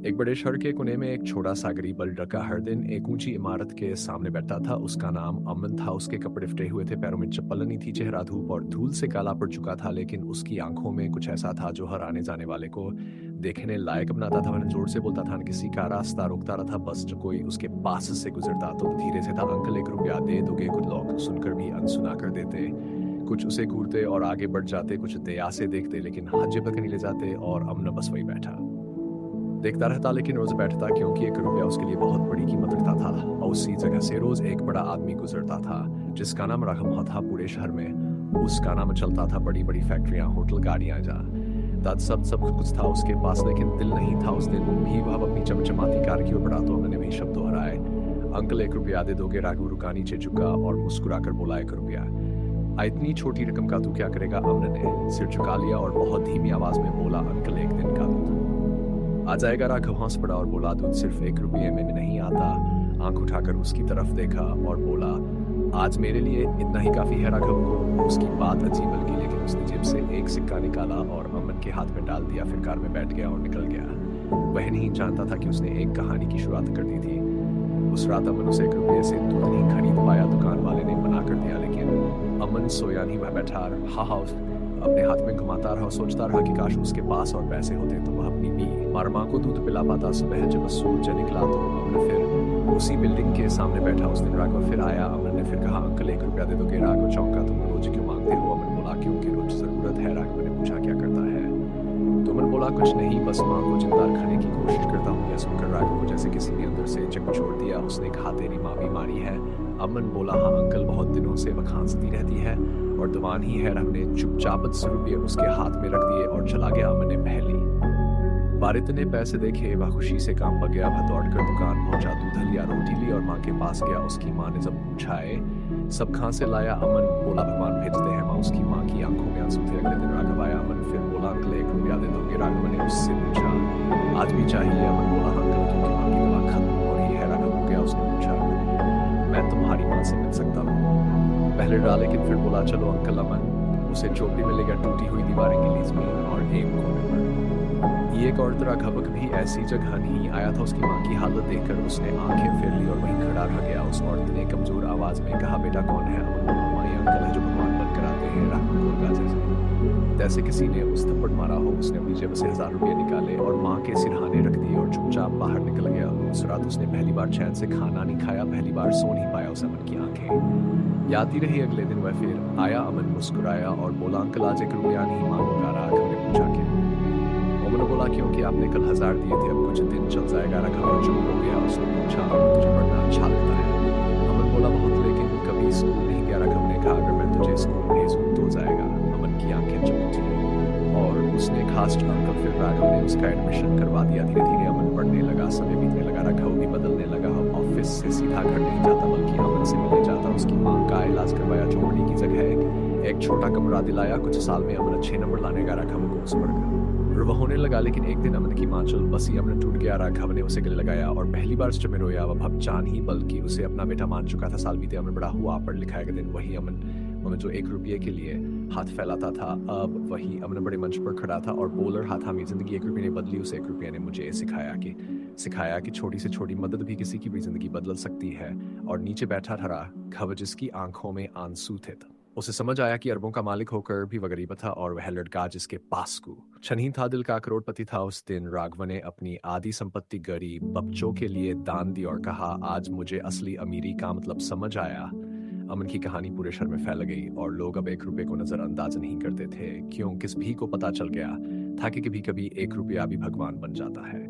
एक बड़े शहर के कोने में एक छोटा सा गरीब लड़का हर दिन एक ऊंची इमारत के सामने बैठा था। उसका नाम अमन था। उसके कपड़े फटे हुए थे, पैरों में चप्पल नहीं थी, चेहरा धूप और धूल से काला पड़ चुका था, लेकिन उसकी आंखों में कुछ ऐसा था जो हर आने जाने वाले को देखने लायक बनाता था। वह न जोर से बोलता था, न किसी का रास्ता रोकता रहा था। बस जो कोई उसके पास से गुजरता तो धीरे से था, अंकल 1 रुपया दे दोगे? कुछ लोग सुनकर भी अनसुना कर देते, कुछ उसे घूरते और आगे बढ़ जाते, कुछ दया से देखते लेकिन हाथ जेब तक नहीं ले जाते। और अमन बस वही बैठा देखता रहता, लेकिन रोज बैठता क्योंकि 1 रुपया उसके लिए बहुत बड़ी कीमत रखता था। और उसी जगह से रोज एक बड़ा आदमी गुजरता था जिसका नाम रकम था। पूरे शहर में उसका नाम चलता था, बड़ी बड़ी फैक्ट्रियां, होटल, गाड़ियां, जा दाद सब कुछ था उसके पास, लेकिन दिल नहीं था। उस दिन भी वह अपनी चमचमाती कार की ओर बढ़ा तो मैंने भी शब्द दोहराए, अंकल 1 रुपया दे दोगे? राघु रुका, नीचे झुका और मुस्कुराकर बोला, 1 रुपया? इतनी छोटी रकम का तू क्या करेगा? अमन ने सिर झुका लिया और बहुत धीमी आवाज में बोला, अंकल 1 दिन का दूध आ जाएगा। राघव हंस पड़ा और बोला, दूध सिर्फ 1 रुपये में नहीं आता। आंख उठाकर उसकी तरफ देखा और बोला, आज मेरे लिए इतना ही काफी है। राघव को उसकी बात अजीब लगी, लेकिन उसने जेब से एक सिक्का निकाला और अमन के हाथ में डाल दिया, फिर कार में बैठ गया और निकल गया। वह नहीं जानता था कि उसने एक कहानी की शुरुआत कर दी थी। उस रात अमन उसे 1 रुपये से दूध नहीं खरीद पाया, दुकान वाले ने मना कर दिया, लेकिन अमन सोया नहीं, वह बैठा रहा, अपने हाथ में घुमाता रहा, सोचता रहा कि काश उसके पास और पैसे होते तो वह अपनी माँ को दूध पिला पाता। सुबह जब सूरज निकला तो अमन फिर उसी बिल्डिंग के सामने बैठा। उस दिन राघव फिर आया। अमन ने फिर कहा, अंकल 1 रुपया दे दोगे? राघव चौंका, तुम रोज क्यों मांगते हो? अमन बोला, क्योंकि रोज जरूरत है। राघव ने पूछा, क्या करता है? तो अमन बोला, कुछ नहीं, बस माँ को जिंदा रखने की कोशिश करता हूँ। यह सुनकर राघव को जैसे किसी ने अंदर से छोड़ दिया। उसने कहा, तेरी माँ बीमारी है? अमन बोला, हाँ अंकल, बहुत दिनों से वह खांसती रहती है और दीवान ही है। राघव ने चुपचाप 10 रुपये उसके हाथ में रख दिए और चला गया। अमन ने पहली बार इतने पैसे देखे वह खुशी से काम पर गया। वह दौड़कर दुकान पहुंचा, दूध लिया, रोटी ली और माँ के पास गया। उसकी माँ ने जब पूछा, सब कहाँ से लाया? अमन बोला, भगवान भेजते हैं माँ। उसकी माँ की आंखों में आंसू थे। अगले दिन राघव आया। अमन फिर बोला, अंकल 1 रुपया दे दोगे? राघव ने उससे पूछा, आज भी चाहिए? अमन बोला, हाँ अंकल, क्योंकि माँ की दवा खत्म हो रही है। राघव हो गया। उसने पूछा, मैं तुम्हारी माँ से मिल सकता हूँ? पहले डरा, लेकिन फिर बोला, चलो अंकल। अमन उसे चौपड़ी में ले गया, टूटी हुई दीवारें, गिली जमीन और एक कोने पर एक और तरह घबक भी ऐसी जगह नहीं आया था। उसकी माँ की हालत देखकर उसने आंखें फेर ली और वहीं खड़ा रह गया। उस औरत ने कमजोर आवाज में कहा, बेटा कौन है? अमन बोला, माँ, ये अंकल है जो भगवान बनकर आते हैं। राघव बोल जैसे किसी ने उस थप्पड़ मारा हो। उसने अपनी जेब से 1000 रुपये निकाले और माँ के सिरहाने रख दिए और चुपचाप बाहर निकल गया। उस रात उसने पहली बार चैन से खाना नहीं खाया, पहली बार सो नहीं पाया। उस अमन की आंखें याद ही रही। अगले दिन वह फिर आया। अमन मुस्कुराया और बोला, अंकल आज 1 रुपया नहीं मांगूंगा। राघव ने पूछा, क्यों? अमन बोला, क्योंकि आपने कल 1000 दिए थे, अब कुछ दिन चल जाएगा। राघव चुप हो गया। उसने पूछा, तुझे पढ़ना अच्छा लगता है? अमन बोला, बहुत, लेकिन कभी स्कूल नहीं गया। राघव ने कहा, अगर मैं तुझे स्कूल भेजूं तो जाएगा? अमन की आंखें चमकी और उसने खास अंकल। फिर राघव ने उसका एडमिशन करवा दिया। धीरे धीरे अमन पढ़ने लगा, समय बीतने लगा, राघव भी बदलने लगा। ऑफिस से सीधा घर नहीं जाता बल्कि अमन से मिलने जाता। उसकी माँ का इलाज करवाया, झोपड़ी की जगह एक छोटा कमरा दिलाया। कुछ साल में अमन अच्छे नंबर लाने का राघव को पढ़कर वो होने लगा। लेकिन एक दिन अमन की माँ चल बसी, अमन टूट गया। राघव ने उसे गले लगाया और पहली बार जब में रोया। वह अब जान ही बल्कि उसे अपना बेटा मान चुका था। साल बीते, अमन बड़ा हुआ, पढ़ लिखा एक दिन वही अमन जो 1 रुपये के लिए हाथ फैलाता था, अब वही अमन बड़े मंच पर खड़ा था और बोल रहा था, मेरी जिंदगी 1 रुपये ने बदली। उस 1 रुपये ने मुझे सिखाया कि छोटी से छोटी मदद भी किसी की भी जिंदगी बदल सकती है। और नीचे बैठा था राघव जिसकी आंखों में आंसू थे। उसे समझ आया कि अरबों का मालिक होकर भी वह गरीब था और वह लड़का जिसके पास को छनी था, दिल का करोड़पति था। उस दिन राघव ने अपनी आधी संपत्ति गरीब बच्चों के लिए दान दी और कहा, आज मुझे असली अमीरी का मतलब समझ आया। अमन की कहानी पूरे शहर में फैल गई और लोग अब 1 रुपये को नजरअंदाज नहीं करते थे। क्यों? किस भी को पता चल गया था कि कभी कभी 1 रुपया भी भगवान बन जाता है।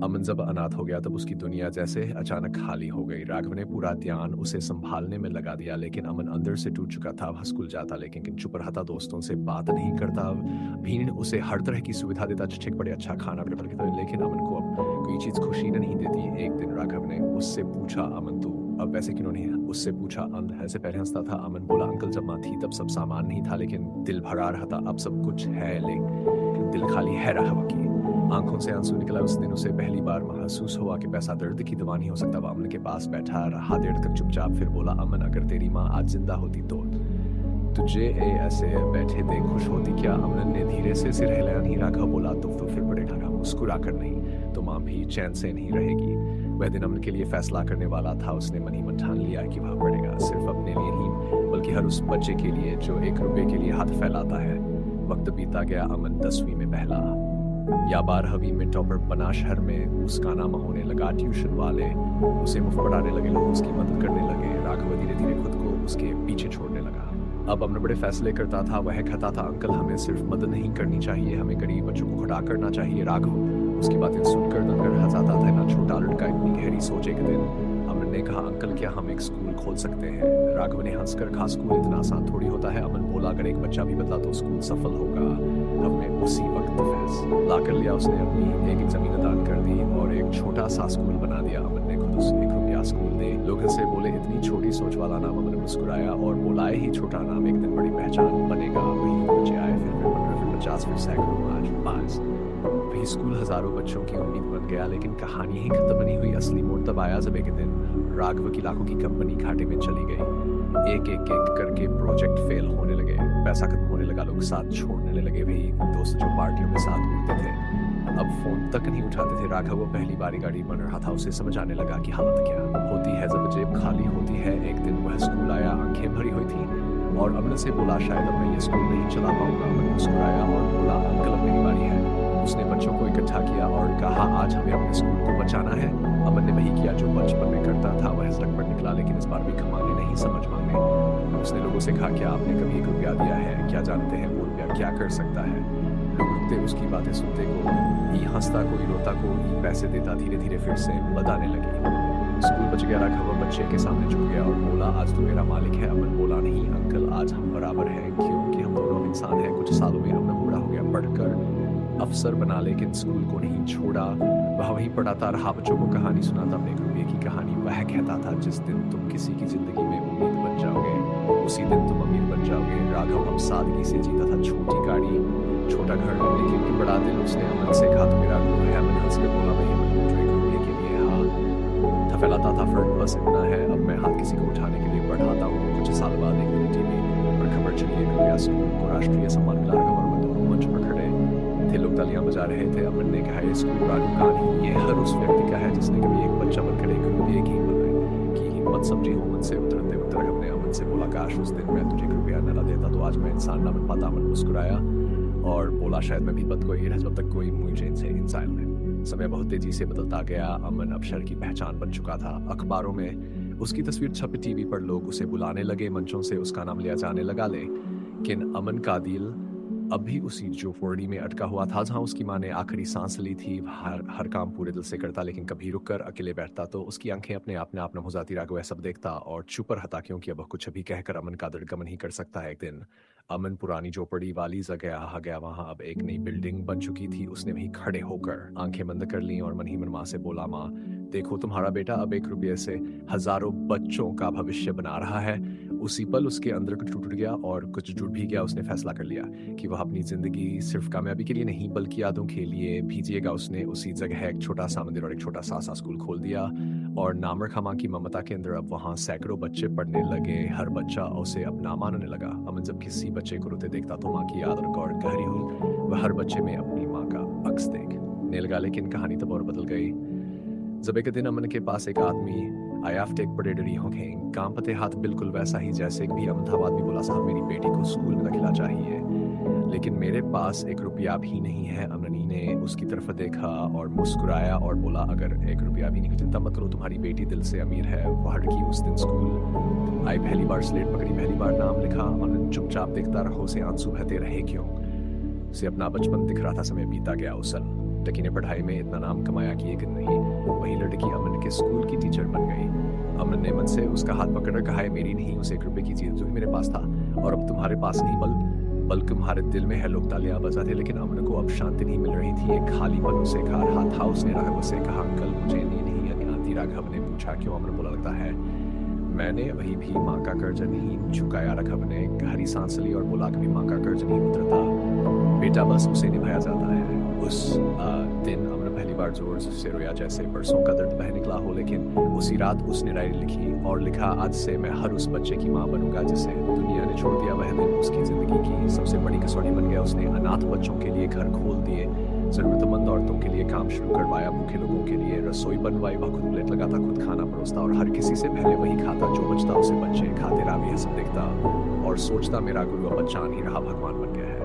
अमन जब अनाथ हो गया तब उसकी दुनिया जैसे अचानक खाली हो गई। राघव ने पूरा ध्यान उसे संभालने में लगा दिया, लेकिन अमन अंदर से टूट चुका था। वह स्कूल जाता लेकिन चुप रहता, दोस्तों से बात नहीं करता। भीड़ उसे हर तरह की सुविधा देता, ठीक बड़े अच्छा खाना पीना, लेकिन अमन को अब कोई चीज खुशी नहीं देती। एक दिन राघव ने उससे पूछा, अमन तू अब वैसे क्यों नहीं है? उससे पूछा, अंध ऐसे पहले हंसता था। अमन बोला, अंकल जब माँ थी तब सब सामान नहीं था, लेकिन दिल भरा रहा था। अब सब कुछ है लेकिन दिल खाली है। राघव की आंखों से आंसू निकला। उस दिन उसे पहली बार महसूस हुआ कि पैसा दर्द की दवा नहीं हो सकता। वह अमन के पास बैठा रहा देर तक चुपचाप, फिर बोला, अमन अगर तेरी माँ आज जिंदा होती तो तुझे ऐसे बैठे देख खुश होती क्या? अमन ने धीरे से सिर हिलाया। नहीं। राघव बोला, तो फिर बड़े ढंगा मुस्कुरा कर नहीं, तो माँ भी चैन से नहीं रहेगी। वह दिन अमन के लिए फैसला करने वाला था। उसने मन ही मन ठान लिया कि वह पढ़ेगा, सिर्फ अपने लिए ही बल्कि हर उस बच्चे के लिए जो 1 रुपए के लिए हाथ फैलाता है। वक्त बीता गया। अमन 10वीं में पहला या 12वीं में टॉपर बना। शहर में उसका नाम होने लगा। ट्यूशन वाले उसे मुफ्त पढ़ाने लगे, लोग उसकी मदद करने लगे। राघव धीरे धीरे खुद को उसके पीछे छोड़ने लगा। अब अमन बड़े फैसले करता था। वह कहता था, अंकल हमें सिर्फ मदद नहीं करनी चाहिए, हमें गरीब बच्चों को खड़ा करना चाहिए। राघव उसकी बातें सुनकर दंगल हंसाता था। ना छोटा लड़का इतनी गहरी सोच। एक दिन अमन ने कहा, अंकल क्या हम एक स्कूल खोल सकते हैं? राघव ने हंसकर कहा, स्कूल इतना आसान थोड़ी होता है। अमन बोला, अगर एक बच्चा भी बदला तो स्कूल सफल होगा। हमने उसी वक्त फैसला कर लिया। उसने अपनी एक जमीन दान कर दी और एक छोटा सा स्कूल बना दिया। अमन ने खुद उसे 1 रुपया स्कूल दे। लोग उससे बोले, इतनी छोटी सोच वाला नाम। अमन ने मुस्कुराया और बोला, ही छोटा नाम एक दिन बड़ी पहचान बनेगा। वही बच्चे आए, फिर 15, फिर 50, फिर सैकड़ों, आज 5। वही स्कूल हजारों बच्चों की उम्मीद बन गया। लेकिन कहानी ही खत्म नहीं हुई। असली मोड़ तब आया जब एक दिन राघव की लाखों की कंपनी घाटे में चली गई। एक करके प्रोजेक्ट फेल होने लगे, पैसा खत्म होने लगा, लोग साथ छोड़ने लगे। वही दोस्त जो पार्टियों में साथ उठते थे अब फोन तक नहीं उठाते थे। राघव वो पहली बारी गाड़ी बन रहा था। उसे समझ आने लगा कि हालत क्या होती है जब जेब खाली होती है। एक दिन वह स्कूल आया, आंखें भरी हुई थी और अमन से बोला, शायद अब मैं ये स्कूल नहीं चला पाऊंगा। अमन मुस्कुराया और बोला, अंकल अब मेरी बारी है। उसने बच्चों को इकट्ठा किया और कहा, आज हमें अपने स्कूल को बचाना है। अमन ने वही किया जो बचपन में करता था। वह सड़क पर निकला, लेकिन इस बार भी कमाने नहीं, समझ मांगने। उसने लोगों से कहा, क्या आपने कभी 1 रुपया दिया है? क्या जानते हैं वो रुपया क्या कर सकता है? लोग रुकते, उसकी बातें सुनते, कोई हंसता, कोई रोता, कोई पैसे देता। धीरे धीरे फिर से बताने लगी। स्कूल बच गया। राघव बच्चे के सामने झुक गया और बोला, आज तो मेरा मालिक है। अमन बोला, नहीं अंकल, आज हम बराबर हैं, क्योंकि हम दोनों इंसान हैं। कुछ सालों में अमन बूढ़ा हो गया, पढ़कर अफसर बना, लेकिन स्कूल को नहीं छोड़ा। वह वहीं पढ़ाता रहा, बच्चों को कहानी सुनाता। अपने 1 रुपये की कहानी। वह कहता था, जिस दिन तुम किसी की जिंदगी में उम्मीद बन जाओगे, उसी दिन तुम अमीर बन जाओगे। राघव अब सादगी से जीता था। छोटी गाड़ी, छोटा घर, लेकिन बड़ा दिल। उसने अमन से कहा, तो मेरा गुरु है। अमन हंस कर बोला, वही अमन जो 1 रुपये के लिए हाथ फैलाता था। फर्क बस इतना है, अब मैं हाथ किसी को उठाने के लिए बढ़ाता हूँ। कुछ साल बाद एक दिन टीवी पर खबर चली, 1 रुपया स्कूल को राष्ट्रीय सम्मान मिला। राघव और अमन दोनों मंच पर खड़े थे, लोग तालियां बजा रहे थे। अमन ने कहा, ये स्कूल राघव का नहीं, ये हर उस व्यक्ति का है जिसने कभी एक बच्चा बनकर 1 रुपये की हिम्मत समझी हो। मन से उतरते वक्त राघव ने अमन से बोला, काश उस दिन मैं तुझे 1 रुपया न देता तो आज मैं इंसान ना बन पाता। अमन मुस्कुराया और बोला, शायद मैं भी बद कोई जब तक कोई मुझे से इंसान में। समय बहुत तेजी से बदलता गया। अमन अब शहर की पहचान बन चुका था। अखबारों में उसकी तस्वीर छपी, टीवी पर लोग उसे बुलाने लगे, मंचों से उसका नाम लिया जाने लगा। लेकिन अमन का दिल अब भी उसी झोपड़ी में अटका हुआ था जहां उसकी माँ ने आखिरी सांस ली थी। हर काम पूरे दिल से करता, लेकिन कभी रुककर अकेले बैठता तो उसकी आंखें अपने आप नम हो जाती। राघव सब देखता और चुप रहता, क्योंकि अब कुछ भी कहकर अमन का दर्द गमन ही कर सकता है। एक दिन अमन पुरानी झोपड़ी वाली जगह आ गया। वहां अब एक नई बिल्डिंग बन चुकी थी। उसने वहीं खड़े होकर आंखें बंद कर ली और मन ही मन माँ से बोला, माँ देखो तुम्हारा बेटा अब 1 रुपये से हजारों बच्चों का भविष्य बना रहा है। उसी पल उसके अंदर कुछ टूट गया और कुछ जुट भी गया। उसने फैसला कर लिया कि वह अपनी जिंदगी सिर्फ कामयाबी के लिए नहीं बल्कि यादों के लिए भी जिएगा। उसने उसी जगह एक छोटा सा मंदिर और एक छोटा सा स्कूल खोल दिया और नाम रखा माँ की ममता के अंदर। अब वहाँ सैकड़ों बच्चे पढ़ने लगे, हर बच्चा उसे अपना मानने लगा। अमन जब किसी बच्चे को रोते देखता तो माँ की याद और गहरी हुई। वह हर बच्चे में अपनी माँ का अक्स देखने लगा। लेकिन कहानी तब और बदल गई जब एक दिन अमन के पास एक आदमी आया। एक बड़े डरी होंगे, काम पते हाथ बिल्कुल वैसा ही जैसे भी अमन था। आदमी बोला, साहब मेरी बेटी को स्कूल में दाखिला चाहिए, लेकिन मेरे पास 1 रुपया भी नहीं है। अमनी ने उसकी तरफ देखा और मुस्कुराया और बोला, अगर 1 रुपया भी नहीं, चिंता मत करो, तुम्हारी बेटी दिल से अमीर है। वह लड़की उस दिन स्कूल आई, पहली बार स्लेट पकड़ी, पहली बार नाम लिखा। अमन चुपचाप देखता रहा, उसे आंसू बहते रहे। क्यों? उसे अपना बचपन दिख रहा था। समय बीता गया। उसल लड़की ने पढ़ाई में इतना नाम कमाया कि एक नहीं वही लड़की अमन के स्कूल की टीचर बन गई। अमन ने मन से उसका हाथ पकड़कर कहा, मेरी नहीं, उस 1 रुपये की चीज जो मेरे पास था और अब तुम्हारे पास नहीं, बल्कि तुम्हारे दिल में है। लोग तालियां बजाते, लेकिन अमन को अब शांति नहीं मिल रही थी। एक खालीपन उसे खा रहा था। उसने राघव से कहा, अंकल मुझे नींद नहीं आती। राघव ने पूछा, क्यों? अमन बोला, लगता है मैंने वही भी माँ का कर्ज नहीं चुकाया। राघव ने गहरी सांस ली और बोला, कभी माँ का कर्ज नहीं उतरता बेटा, बस उसे निभाया जाता है। उस दिन अमन पहली बार जोर से रोया जैसे बरसों का दर्द बह निकला हो। लेकिन उसी रात उसने डायरी लिखी और लिखा, आज से मैं हर उस बच्चे की माँ बनूंगा जिसे दुनिया ने छोड़ दिया। वह दिन उसकी जिंदगी की सबसे बड़ी कसौटी बन गया। उसने अनाथ बच्चों के लिए घर खोल दिए, जरूरतमंद औरतों के लिए काम शुरू करवाया, भूखे लोगों के लिए रसोई बनवाई, वह खुद प्लेट लगाता, खुद खाना परोसता और हर किसी से पहले वही खाता, जो बचता उसे बच्चे खाते रामी हसन देखता और सोचता मेरा गुरु अब बच्चा नहीं रहा, भगवान बन गया है।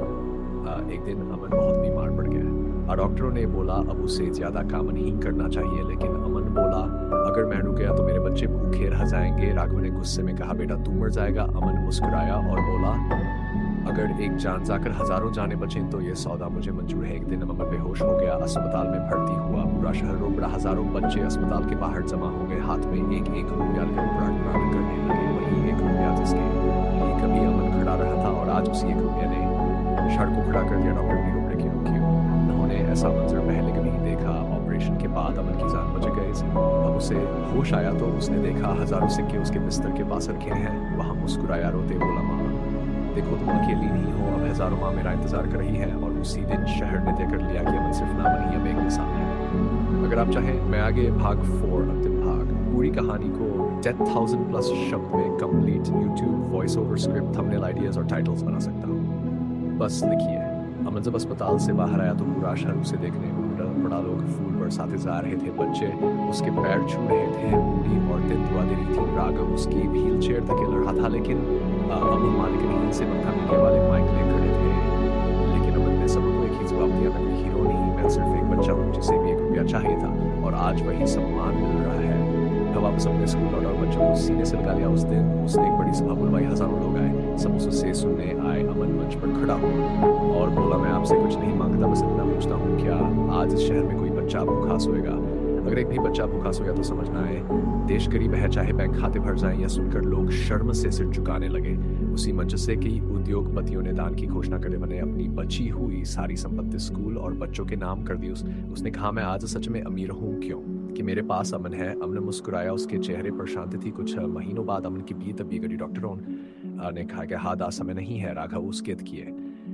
एक दिन अमन बहुत बीमार पड़ गया। डॉक्टरों ने बोला अब उसे ज्यादा काम नहीं करना चाहिए, लेकिन अमन बोला अगर मैं रुक गया तो मेरे बच्चे भूखे रह जाएंगे। राघव ने गुस्से में कहा बेटा तू मर जाएगा। अमन मुस्कुराया और बोला अगर एक जान जाकर हजारों जाने बचें तो ये सौदा मुझे मंजूर है। एक दिन अमन बेहोश हो गया, अस्पताल में भर्ती हुआ, पूरा शहर रो पड़ा, हजारों बच्चे अस्पताल के बाहर जमा हो गए, हाथ में एक एक रुपया लेकर प्रार्थना करने लगे। वही एक रुपया जिसके लिए कभी अमन खड़ा रहा था और आज उसी एक रुपये ने क्षण को खड़ा कर दिया। डॉक्टर भी रोकने की रुकी। उन्होंने ऐसा मंजर पहले कभी नहीं देखा। ऑपरेशन के बाद अमन की जान बच गई। अब उसे होश आया तो उसने देखा हजारों सिक्के उसके बिस्तर के पास रखे हैं। वहां मुस्कुराया, रोते बोला माँ देखो तुम अकेली नहीं हो, अब हजारों माँ मेरा इंतजार कर रही है। और उसी दिन शहर ने तय कर लिया कि अमन सिर्फ नाम नहीं अब एक मिसाल है। अगर आप चाहें मैं आगे भाग 4 अंतिम भाग पूरी कहानी को 10,000+ शब्द में complete YouTube voice over script thumbnail ideas और टाइटल्स बना सकता हूँ। बस लिखिए। अमन जब अस्पताल से बाहर आया तो पूरा शहर उसे देखने पड़ा। लोग फूल बरसाते जा रहे थे, बच्चे उसके पैर छू रहे थे, बूढ़ी औरतें दुआ दे रही थी। राघव उसकी व्हील चेयर धकेल रहा था, लेकिन अमन मालिक नींद से पंखा मीडिया वाले माइक ले खड़े थे। लेकिन अमन ने सबको एक ही जवाब दिया मैं कोई हीरो नहीं, मैं सिर्फ एक बच्चा हूँ जिसे भी एक रुपया चाहिए था और आज वही सम्मान मिल रहा है। जब वापस अपने स्कूल लौटा और बच्चों को सीने से लगा लिया, उस दिन उसने एक बड़ी सभा बुलवाई। हजारों लोग आए, सब उससे सुनने आए। अमन मंच पर खड़ा हुआ और बोला मैं आपसे कुछ नहीं मांगता, बस इतना पूछता हूँ क्या आज इस शहर में कोई बच्चा भूखा सोएगा? अगर एक भी बच्चा भूखा सोया तो समझना है देश गरीब है, चाहे बैंक खाते भर जाएं। या सुनकर लोग शर्म से सिर झुकाने लगे। उसी मंच से कई उद्योगपतियों ने दान की घोषणा करे बने अपनी बची हुई सारी संपत्ति स्कूल और बच्चों के नाम कर दी। उसने कहा मैं आज सच में अमीर हूँ क्यों कि मेरे पास अमन है। अमन ने मुस्कुराया, उसके चेहरे पर शांति थी। कुछ महीनों बाद अमन की बीत तबीयत गई। डॉक्टरों ने कहा कि हाथ आ समय नहीं है। राघव उसके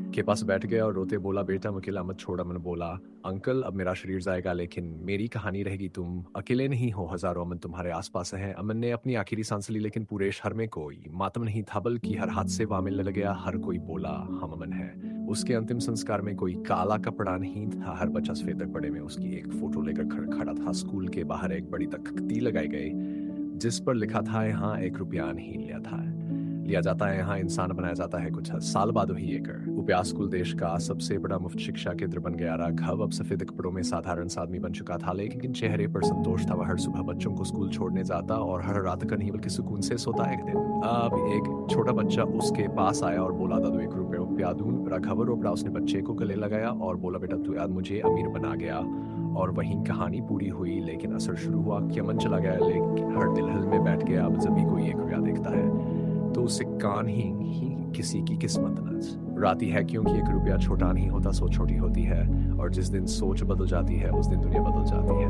के पास बैठ गया और रोते बोला बेटा अकेला मत छोड़। अमन बोला अंकल अब मेरा शरीर जाएगा लेकिन मेरी कहानी रहेगी, तुम अकेले नहीं हो, हजारों अमन तुम्हारे आसपास हैं। अमन ने अपनी आखिरी सांस ली, लेकिन पूरे शहर में कोई मातम नहीं था, बल्कि हर हाथ से वामिल लग गया। हर कोई बोला हम अमन है। उसके अंतिम संस्कार में कोई काला कपड़ा नहीं था, हर बच्चा सफेद कपड़े में उसकी एक फोटो लेकर खड़ा था। स्कूल के बाहर एक बड़ी तख्ती लगाई गई जिस पर लिखा था यहाँ 1 रुपया नहीं लिया जाता है, यहाँ इंसान बनाया जाता है। कुछ साल बाद वही एक उपयास स्कूल देश का सबसे बड़ा मुफ्त शिक्षा केंद्र बन गया। राघव अब सफेद कपड़ों में साधारण सा आदमी बन चुका था, लेकिन चेहरे पर संतोष था। वह हर सुबह बच्चों को स्कूल छोड़ने जाता और हर रात का नहीं बल्कि सुकून से सोता। एक दिन अब एक छोटा बच्चा उसके पास आया और बोला दादू 1 रुपया दूं। राघव रो पड़ा, उसने बच्चे को गले लगाया और बोला बेटा तू आज मुझे अमीर बना गया। और वहीं कहानी पूरी हुई, लेकिन असर शुरू हुआ कि अमन चला गया, लेकिन हर दिल में बैठ गया। अब जब भी कोई 1 रुपया देखता है तो उसे कान ही किसी की किस्मत नजर आती है, क्योंकि 1 रुपया छोटा नहीं होता, सोच छोटी होती है। और जिस दिन सोच बदल जाती है उस दिन दुनिया बदल जाती है।